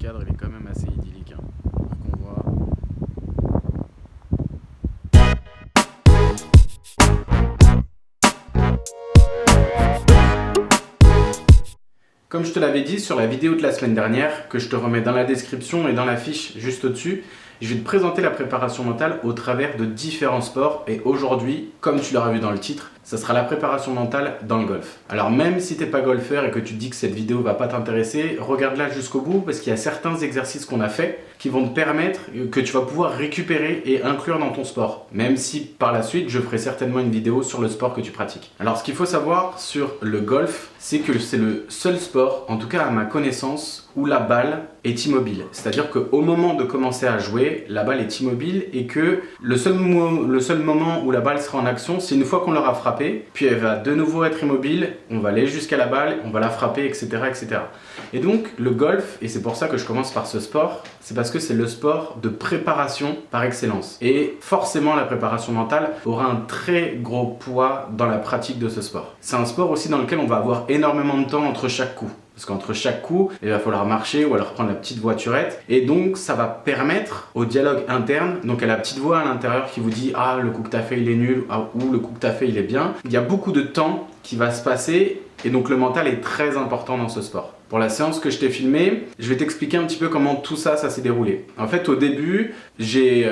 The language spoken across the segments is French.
cadre il est quand même assez idyllique, hein. Qu'on voit. Comme je te l'avais dit sur la vidéo de la semaine dernière, que je te remets dans la description et dans la fiche juste au-dessus, je vais te présenter la préparation mentale au travers de différents sports. Et aujourd'hui, comme tu l'auras vu dans le titre, ça sera la préparation mentale dans le golf. Alors même si tu n'es pas golfeur et que tu te dis que cette vidéo ne va pas t'intéresser, regarde-la jusqu'au bout parce qu'il y a certains exercices qu'on a fait qui vont te permettre, que tu vas pouvoir récupérer et inclure dans ton sport. Même si par la suite, je ferai certainement une vidéo sur le sport que tu pratiques. Alors ce qu'il faut savoir sur le golf, c'est que c'est le seul sport, en tout cas à ma connaissance, où la balle est immobile. C'est-à-dire qu'au moment de commencer à jouer, la balle est immobile et que le seul moment où la balle sera en action, c'est une fois qu'on l'aura frappée, puis elle va de nouveau être immobile, on va aller jusqu'à la balle, on va la frapper, etc., etc. Et donc le golf, et c'est pour ça que je commence par ce sport, c'est parce que c'est le sport de préparation par excellence. Et forcément, la préparation mentale aura un très gros poids dans la pratique de ce sport. C'est un sport aussi dans lequel on va avoir énormément de temps entre chaque coup. Parce qu'entre chaque coup, il va falloir marcher ou alors prendre la petite voiturette. Et donc, ça va permettre au dialogue interne, donc à la petite voix à l'intérieur qui vous dit « Ah, le coup que tu as fait, il est nul » ou « Le coup que tu as fait, il est bien ». Il y a beaucoup de temps qui va se passer et donc le mental est très important dans ce sport. Pour la séance que je t'ai filmée, je vais t'expliquer un petit peu comment tout ça s'est déroulé. En fait, au début, j'ai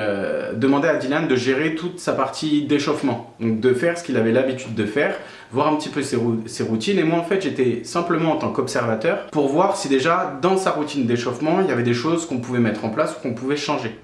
demandé à Dylan de gérer toute sa partie d'échauffement. Donc de faire ce qu'il avait l'habitude de faire, voir un petit peu ses routines. Et moi, en fait, j'étais simplement en tant qu'observateur pour voir si déjà, dans sa routine d'échauffement, il y avait des choses qu'on pouvait mettre en place ou qu'on pouvait changer.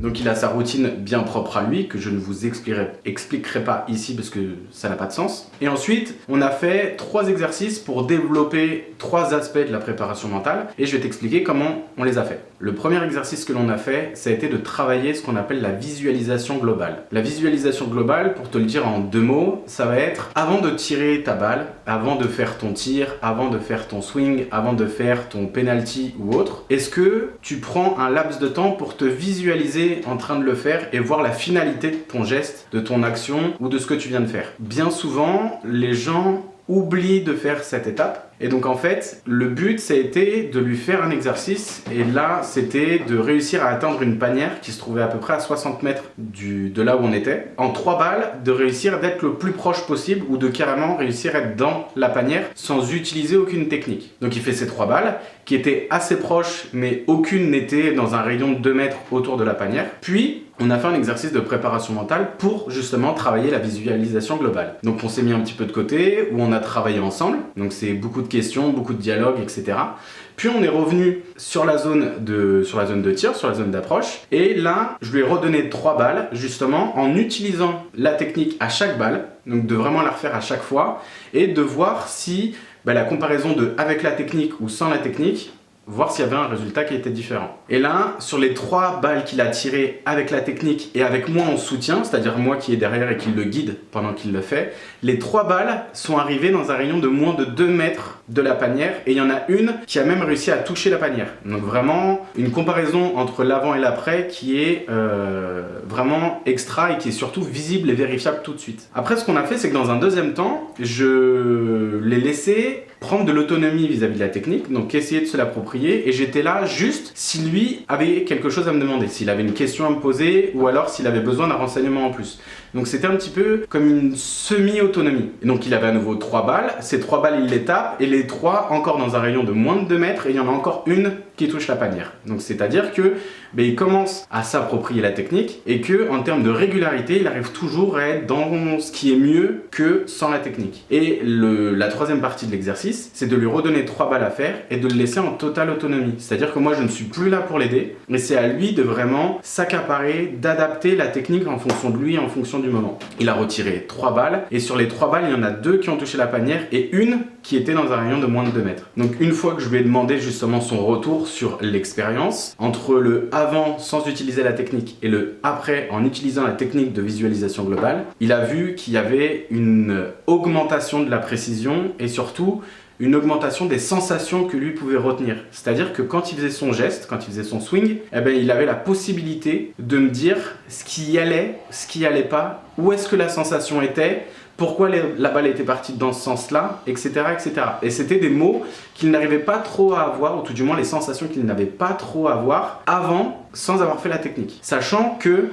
Donc il a sa routine bien propre à lui, que je ne vous expliquerai pas ici parce que ça n'a pas de sens. Et ensuite, on a fait 3 exercices pour développer 3 aspects de la préparation mentale et je vais t'expliquer comment on les a fait. Le premier exercice que l'on a fait, ça a été de travailler ce qu'on appelle la visualisation globale. La visualisation globale, pour te le dire en 2 mots, ça va être avant de tirer ta balle, avant de faire ton tir, avant de faire ton swing, avant de faire ton penalty ou autre, est-ce que tu prends un laps de temps pour te visualiser en train de le faire et voir la finalité de ton geste, de ton action ou de ce que tu viens de faire? Bien souvent, les gens oublient de faire cette étape. Et donc en fait, le but, ça a été de lui faire un exercice. Et là, c'était de réussir à atteindre une panière qui se trouvait à peu près à 60 mètres de là où on était. En 3 balles, de réussir d'être le plus proche possible ou de carrément réussir à être dans la panière sans utiliser aucune technique. Donc il fait ces 3 balles qui étaient assez proches, mais aucune n'était dans un rayon de 2 mètres autour de la panière. Puis, on a fait un exercice de préparation mentale pour justement travailler la visualisation globale. Donc on s'est mis un petit peu de côté, où on a travaillé ensemble. Donc c'est beaucoup de questions, beaucoup de dialogues, etc. Puis on est revenu sur la zone de tir, sur la zone d'approche. Et là, je lui ai redonné 3 balles, justement, en utilisant la technique à chaque balle. Donc de vraiment la refaire à chaque fois. Et de voir si la comparaison de avec la technique ou sans la technique, voir s'il y avait un résultat qui était différent. Et là, sur les 3 balles qu'il a tirées avec la technique et avec moi en soutien, c'est-à-dire moi qui est derrière et qui le guide pendant qu'il le fait, les 3 balles sont arrivées dans un rayon de moins de 2 mètres de la panière et il y en a une qui a même réussi à toucher la panière. Donc vraiment une comparaison entre l'avant et l'après qui est vraiment extra et qui est surtout visible et vérifiable tout de suite. Après, ce qu'on a fait, c'est que dans un deuxième temps, je l'ai laissé prendre de l'autonomie vis-à-vis de la technique, donc essayer de se l'approprier, et j'étais là juste si lui avait quelque chose à me demander, s'il avait une question à me poser, ou alors s'il avait besoin d'un renseignement en plus. Donc c'était un petit peu comme une semi-autonomie. Et donc il avait à nouveau 3 balles, ces 3 balles il les tape, et les 3 encore dans un rayon de moins de 2 mètres, et il y en a encore une qui touche la panière. Donc c'est-à-dire que il commence à s'approprier la technique, et que en termes de régularité, il arrive toujours à être dans ce qui est mieux que sans la technique. Et la troisième partie de l'exercice, c'est de lui redonner 3 balles à faire et de le laisser en totale autonomie. C'est-à-dire que moi, je ne suis plus là pour l'aider, mais c'est à lui de vraiment s'accaparer, d'adapter la technique en fonction de lui, en fonction du moment. Il a retiré 3 balles, et sur les 3 balles, il y en a 2 qui ont touché la panière et une qui était dans un rayon de moins de 2 mètres. Donc une fois que je lui ai demandé justement son retour sur l'expérience, entre le avant sans utiliser la technique et le après en utilisant la technique de visualisation globale, il a vu qu'il y avait une augmentation de la précision et surtout une augmentation des sensations que lui pouvait retenir. C'est-à-dire que quand il faisait son geste, quand il faisait son swing, eh ben, il avait la possibilité de me dire ce qui allait, ce qui allait pas, où est-ce que la sensation était, pourquoi la balle était partie dans ce sens-là, etc., etc. Et c'était des mots qu'il n'arrivait pas trop à avoir, ou tout du moins les sensations qu'il n'avait pas trop à avoir avant, sans avoir fait la technique. Sachant que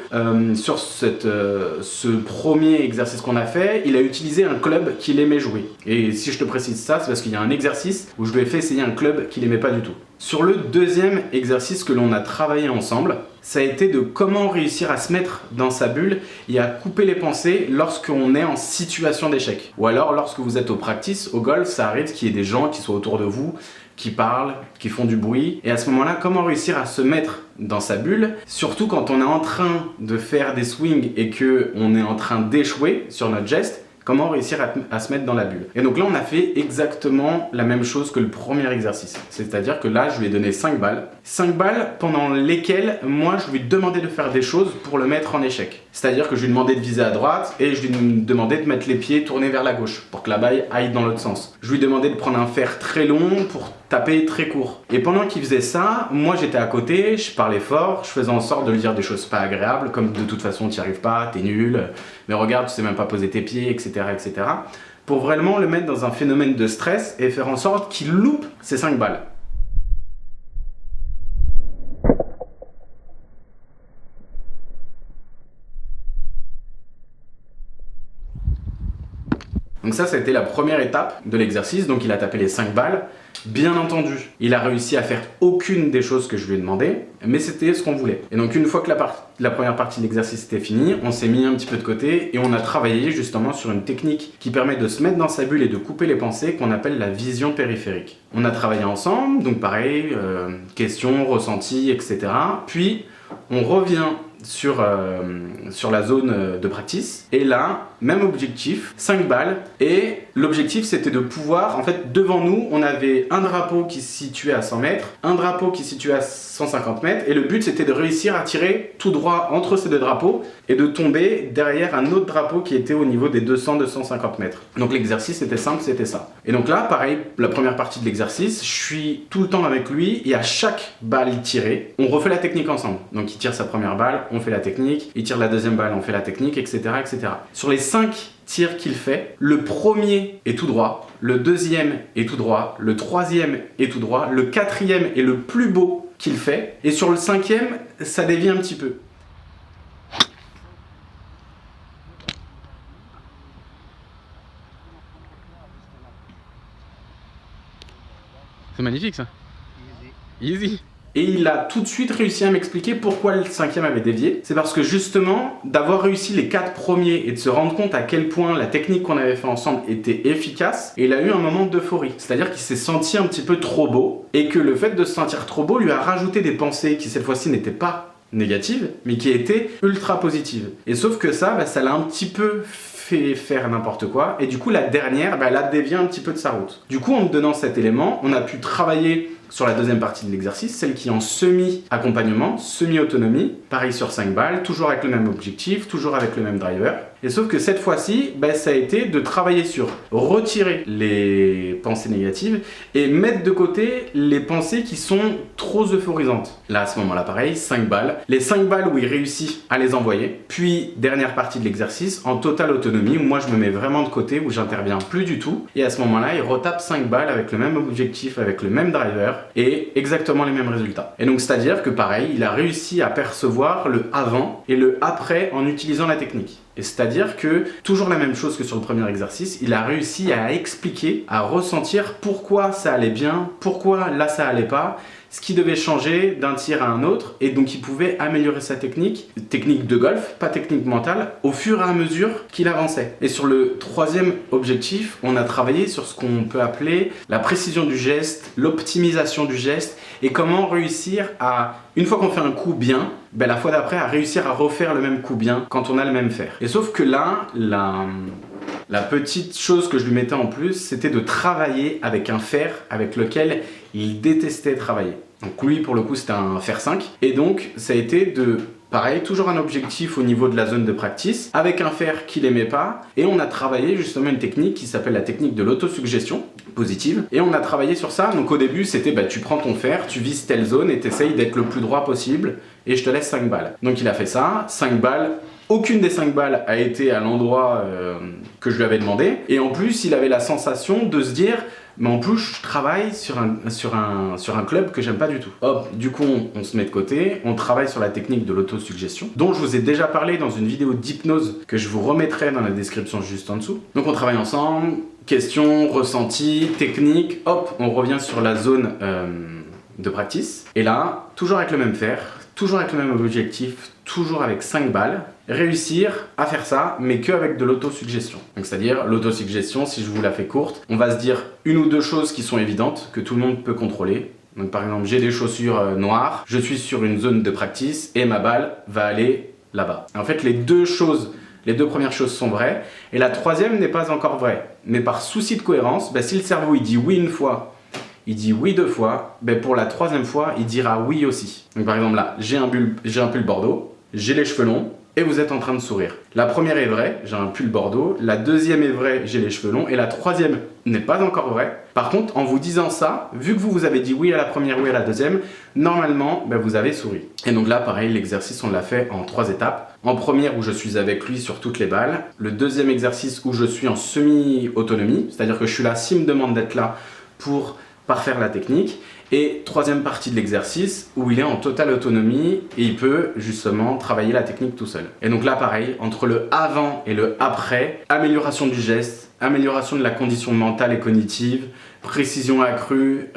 sur ce premier exercice qu'on a fait, il a utilisé un club qu'il aimait jouer. Et si je te précise ça, c'est parce qu'il y a un exercice où je lui ai fait essayer un club qu'il aimait pas du tout. Sur le deuxième exercice que l'on a travaillé ensemble, ça a été de comment réussir à se mettre dans sa bulle et à couper les pensées lorsqu'on est en situation d'échec. Ou alors lorsque vous êtes au practice, au golf, ça arrive qu'il y ait des gens qui soient autour de vous, qui parlent, qui font du bruit. Et à ce moment-là, comment réussir à se mettre dans sa bulle, surtout quand on est en train de faire des swings et qu'on est en train d'échouer sur notre geste, comment réussir à se mettre dans la bulle. Et donc là, on a fait exactement la même chose que le premier exercice. C'est-à-dire que là, je lui ai donné 5 balles. 5 balles pendant lesquelles, moi, je lui demandais de faire des choses pour le mettre en échec. C'est-à-dire que je lui demandais de viser à droite et je lui demandais de mettre les pieds tournés vers la gauche pour que la balle aille dans l'autre sens. Je lui demandais de prendre un fer très long pour taper très court. Et pendant qu'il faisait ça, moi j'étais à côté, je parlais fort, je faisais en sorte de lui dire des choses pas agréables, comme de toute façon tu n'y arrives pas, t'es nul, mais regarde, tu sais même pas poser tes pieds, etc., etc. Pour vraiment le mettre dans un phénomène de stress et faire en sorte qu'il loupe ses 5 balles. Donc ça a été la première étape de l'exercice, donc il a tapé les 5 balles. Bien entendu, il a réussi à faire aucune des choses que je lui ai demandé, mais c'était ce qu'on voulait. Et donc une fois que la première partie de l'exercice était finie, on s'est mis un petit peu de côté et on a travaillé justement sur une technique qui permet de se mettre dans sa bulle et de couper les pensées qu'on appelle la vision périphérique. On a travaillé ensemble, donc pareil, questions, ressentis, etc. Puis on revient sur la zone de practice et là, même objectif, 5 balles, et l'objectif c'était de pouvoir, en fait devant nous on avait un drapeau qui se situait à 100 mètres, un drapeau qui se situait à 150 mètres et le but c'était de réussir à tirer tout droit entre ces deux drapeaux et de tomber derrière un autre drapeau qui était au niveau des 200-250 mètres. Donc l'exercice était simple, c'était ça. Et donc là, pareil, la première partie de l'exercice, je suis tout le temps avec lui et à chaque balle tirée, on refait la technique ensemble. Donc il tire sa première balle, on fait la technique, il tire la deuxième balle, on fait la technique, etc., etc. Sur les 5 tirs qu'il fait, le premier est tout droit, le deuxième est tout droit, le troisième est tout droit, le quatrième est le plus beau qu'il fait, et sur le cinquième, ça dévie un petit peu. C'est magnifique ça. Easy. Et il a tout de suite réussi à m'expliquer pourquoi le cinquième avait dévié. C'est parce que justement, d'avoir réussi les 4 premiers et de se rendre compte à quel point la technique qu'on avait fait ensemble était efficace, et il a eu un moment d'euphorie. C'est-à-dire qu'il s'est senti un petit peu trop beau, et que le fait de se sentir trop beau lui a rajouté des pensées qui cette fois-ci n'étaient pas négatives, mais qui étaient ultra positives. Et sauf que ça, ça l'a un petit peu fait faire n'importe quoi, et du coup la dernière, elle a dévié un petit peu de sa route. Du coup, en me donnant cet élément, on a pu travailler sur la deuxième partie de l'exercice, celle qui est en semi-accompagnement, semi-autonomie, pareil sur 5 balles, toujours avec le même objectif, toujours avec le même driver. Et sauf que cette fois-ci, ça a été de travailler sur retirer les pensées négatives et mettre de côté les pensées qui sont trop euphorisantes. Là, à ce moment-là, pareil, 5 balles. Les 5 balles où il réussit à les envoyer. Puis, dernière partie de l'exercice, en totale autonomie, où moi je me mets vraiment de côté, où j'interviens plus du tout. Et à ce moment-là, il retape 5 balles avec le même objectif, avec le même driver et exactement les mêmes résultats. Et donc, c'est-à-dire que pareil, il a réussi à percevoir le avant et le après en utilisant la technique. Et c'est-à-dire que, toujours la même chose que sur le premier exercice, il a réussi à expliquer, à ressentir pourquoi ça allait bien, pourquoi là ça allait pas, ce qui devait changer d'un tir à un autre, et donc il pouvait améliorer sa technique de golf, pas technique mentale, au fur et à mesure qu'il avançait. Et sur le troisième objectif, on a travaillé sur ce qu'on peut appeler la précision du geste, l'optimisation du geste, et comment réussir à, une fois qu'on fait un coup bien, la fois d'après à réussir à refaire le même coup bien quand on a le même fer. Et sauf que là, La petite chose que je lui mettais en plus, c'était de travailler avec un fer avec lequel il détestait travailler. Donc lui, pour le coup, c'était un fer 5. Et donc, ça a été de... Pareil, toujours un objectif au niveau de la zone de practice, avec un fer qu'il aimait pas, et on a travaillé justement une technique qui s'appelle la technique de l'autosuggestion positive, et on a travaillé sur ça. Donc au début, c'était tu prends ton fer, tu vises telle zone et tu essayes d'être le plus droit possible, et je te laisse 5 balles. Donc il a fait ça, 5 balles, aucune des 5 balles a été à l'endroit que je lui avais demandé, et en plus, il avait la sensation de se dire... Mais en plus, je travaille sur un club que j'aime pas du tout. Hop, du coup, on se met de côté, on travaille sur la technique de l'autosuggestion, dont je vous ai déjà parlé dans une vidéo d'hypnose que je vous remettrai dans la description juste en dessous. Donc on travaille ensemble, questions, ressentis, technique, hop, on revient sur la zone de practice. Et là, toujours avec le même fer, toujours avec le même objectif, toujours avec 5 balles, réussir à faire ça, mais qu'avec de l'autosuggestion. Donc c'est-à-dire, l'autosuggestion, si je vous la fais courte, on va se dire une ou deux choses qui sont évidentes, que tout le monde peut contrôler. Donc par exemple, j'ai des chaussures noires, je suis sur une zone de practice, et ma balle va aller là-bas. En fait, les deux premières choses sont vraies, et la troisième n'est pas encore vraie. Mais par souci de cohérence, si le cerveau il dit oui une fois, il dit oui 2 fois, pour la 3e fois, il dira oui aussi. Donc par exemple là, j'ai un pull bordeaux, j'ai les cheveux longs, et vous êtes en train de sourire. La première est vraie, j'ai un pull bordeaux, la deuxième est vraie, j'ai les cheveux longs, et la troisième n'est pas encore vraie. Par contre, en vous disant ça, vu que vous avez dit oui à la première, oui à la deuxième, normalement, vous avez souri. Et donc là, pareil, l'exercice, on l'a fait en 3 étapes. En première, où je suis avec lui sur toutes les balles. Le deuxième exercice, où je suis en semi-autonomie, c'est-à-dire que je suis là, s'il me demande d'être là pour parfaire la technique. Et troisième partie de l'exercice où il est en totale autonomie et il peut justement travailler la technique tout seul. Et donc là pareil, entre le avant et le après, amélioration du geste, amélioration de la condition mentale et cognitive, précision accrue,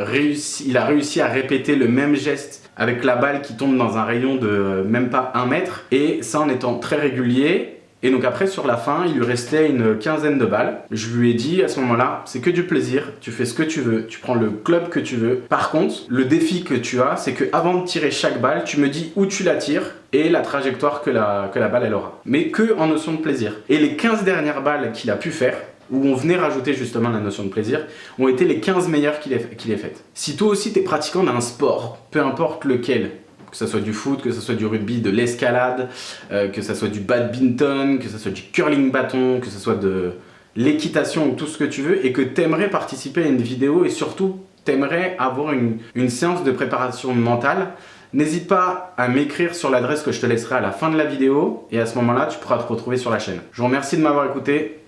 il a réussi à répéter le même geste avec la balle qui tombe dans un rayon de même pas 1 mètre, et ça en étant très régulier. Et donc après, sur la fin, il lui restait une 15aine de balles. Je lui ai dit à ce moment-là, c'est que du plaisir, tu fais ce que tu veux, tu prends le club que tu veux. Par contre, le défi que tu as, c'est que avant de tirer chaque balle, tu me dis où tu la tires et la trajectoire que la balle elle aura. Mais que en notion de plaisir. Et les 15 dernières balles qu'il a pu faire, où on venait rajouter justement la notion de plaisir, ont été les 15 meilleures qu'il ait faites. Si toi aussi t'es pratiquant d'un sport, peu importe lequel, que ce soit du foot, que ce soit du rugby, de l'escalade, que ce soit du badminton, que ce soit du curling bâton, que ce soit de l'équitation ou tout ce que tu veux, et que tu aimerais participer à une vidéo et surtout tu aimerais avoir une séance de préparation mentale, n'hésite pas à m'écrire sur l'adresse que je te laisserai à la fin de la vidéo, et à ce moment-là, tu pourras te retrouver sur la chaîne. Je vous remercie de m'avoir écouté,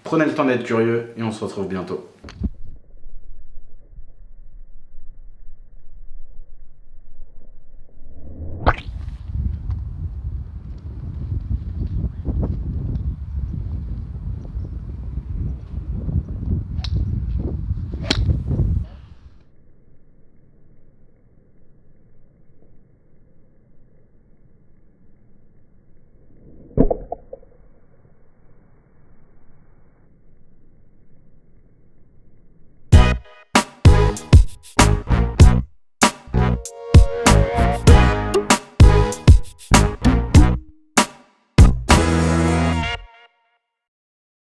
prenez le temps d'être curieux et on se retrouve bientôt.